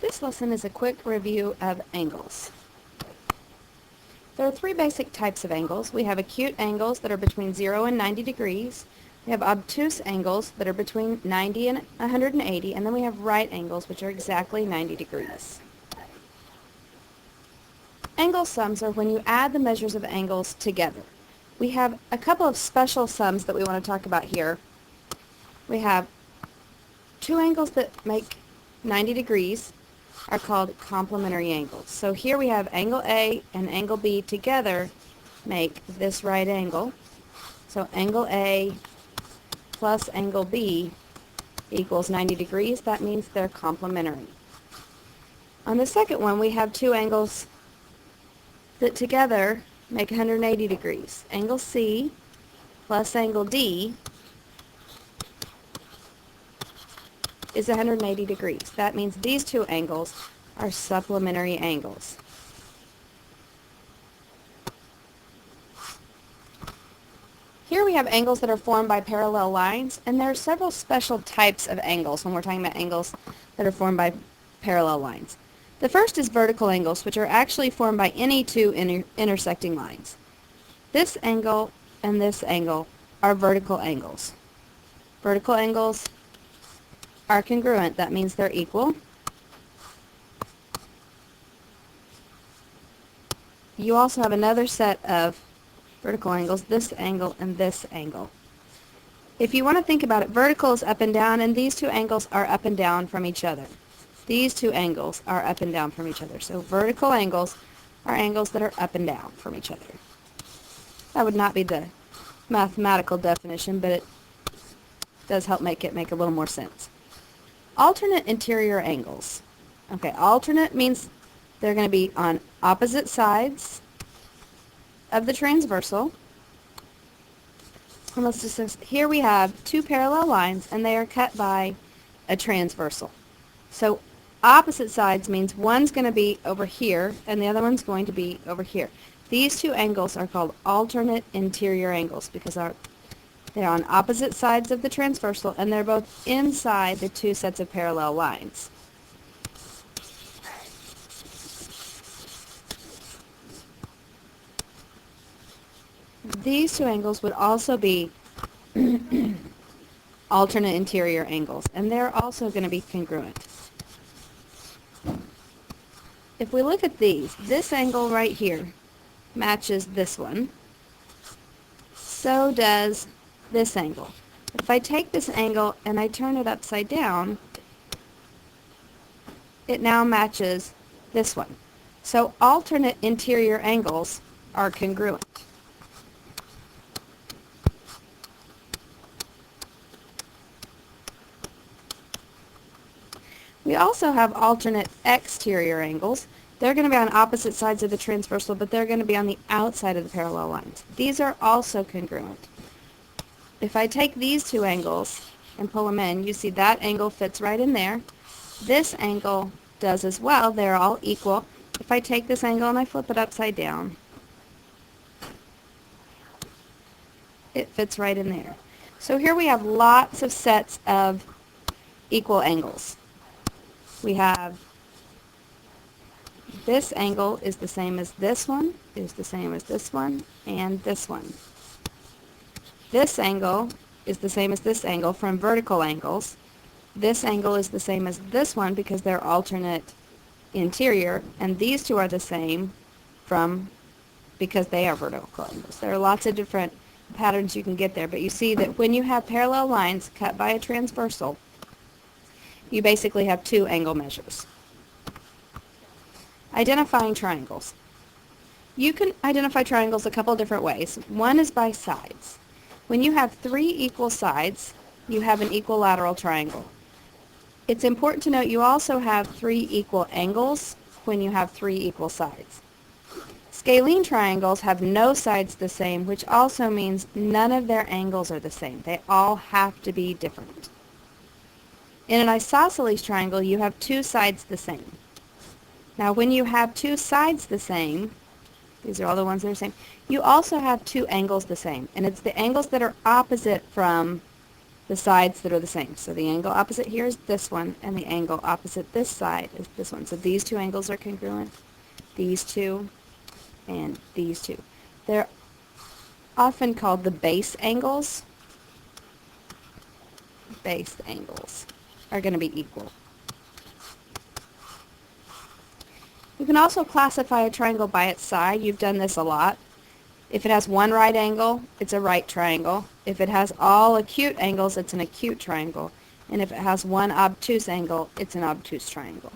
This lesson is a quick review of angles. There are three basic types of angles. We have acute angles that are between 0 and 90 degrees. We have obtuse angles that are between 90 and 180, and then we have right angles, which are exactly 90 degrees. Angle sums are when you add the measures of angles together. We have a couple of special sums that we want to talk about here. We have two angles that make 90 degrees are called complementary angles. So here we have angle A and angle B together make this right angle. So angle A plus angle B equals 90 degrees. That means they're complementary. On the second one, we have two angles that together make 180 degrees. Angle C plus angle D is 180 degrees. That means these two angles are supplementary angles. Here we have angles that are formed by parallel lines, and there are several special types of angles when we're talking about angles that are formed by parallel lines. The first is vertical angles, which are actually formed by any two intersecting lines. This angle and this angle are vertical angles. Vertical angles are congruent. That means they're equal. You also have another set of vertical angles, this angle and this angle. If you want to think about it, vertical is up and down, and these two angles are up and down from each other. These two angles are up and down from each other. So vertical angles are angles that are up and down from each other. That would not be the mathematical definition, but it does help make it make a little more sense. Alternate interior angles. Okay, alternate means they're going to be on opposite sides of the transversal. And let's just, here we have two parallel lines, and they are cut by a transversal. So opposite sides means one's going to be over here, and the other one's going to be over here. These two angles are called alternate interior angles because they're on opposite sides of the transversal, and they're both inside the two sets of parallel lines. These two angles would also be alternate interior angles, and they're also going to be congruent. If we look at these, this angle right here matches this one. So does this angle. If I take this angle and I turn it upside down, it now matches this one. So alternate interior angles are congruent. We also have alternate exterior angles. They're going to be on opposite sides of the transversal, but they're going to be on the outside of the parallel lines. These are also congruent. If I take these two angles and pull them in, you see that angle fits right in there. This angle does as well. They're all equal. If I take this angle and I flip it upside down, it fits right in there. So here we have lots of sets of equal angles. We have this angle is the same as this one, is the same as this one, and this one. This angle is the same as this angle from vertical angles. This angle is the same as this one because they're alternate interior, and these two are the same because they are vertical angles. There are lots of different patterns you can get there, but you see that when you have parallel lines cut by a transversal, you basically have two angle measures. Identifying triangles. You can identify triangles a couple different ways. One is by sides. When you have three equal sides, you have an equilateral triangle. It's important to note you also have three equal angles when you have three equal sides. Scalene triangles have no sides the same, which also means none of their angles are the same. They all have to be different. In an isosceles triangle, you have two sides the same. Now, when you have two sides the same, these are all the ones that are the same, you also have two angles the same. And it's the angles that are opposite from the sides that are the same. So the angle opposite here is this one, and the angle opposite this side is this one. So these two angles are congruent, these two, and these two. They're often called the base angles. Base angles are going to be equal. You can also classify a triangle by its side. You've done this a lot. If it has one right angle, it's a right triangle. If it has all acute angles, it's an acute triangle. And if it has one obtuse angle, it's an obtuse triangle.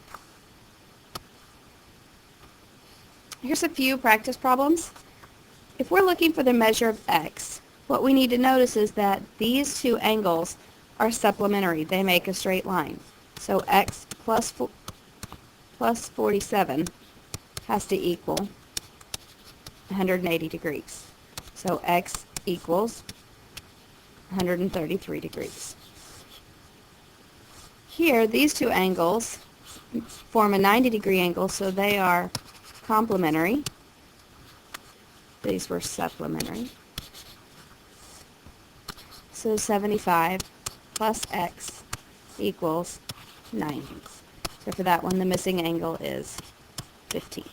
Here's a few practice problems. If we're looking for the measure of x, what we need to notice is that these two angles are supplementary. They make a straight line. So x plus 47 has to equal 180 degrees. So x equals 133 degrees. Here, these two angles form a 90-degree angle, so they are complementary. These were supplementary. So 75 plus x equals 90. So for that one, the missing angle is 15.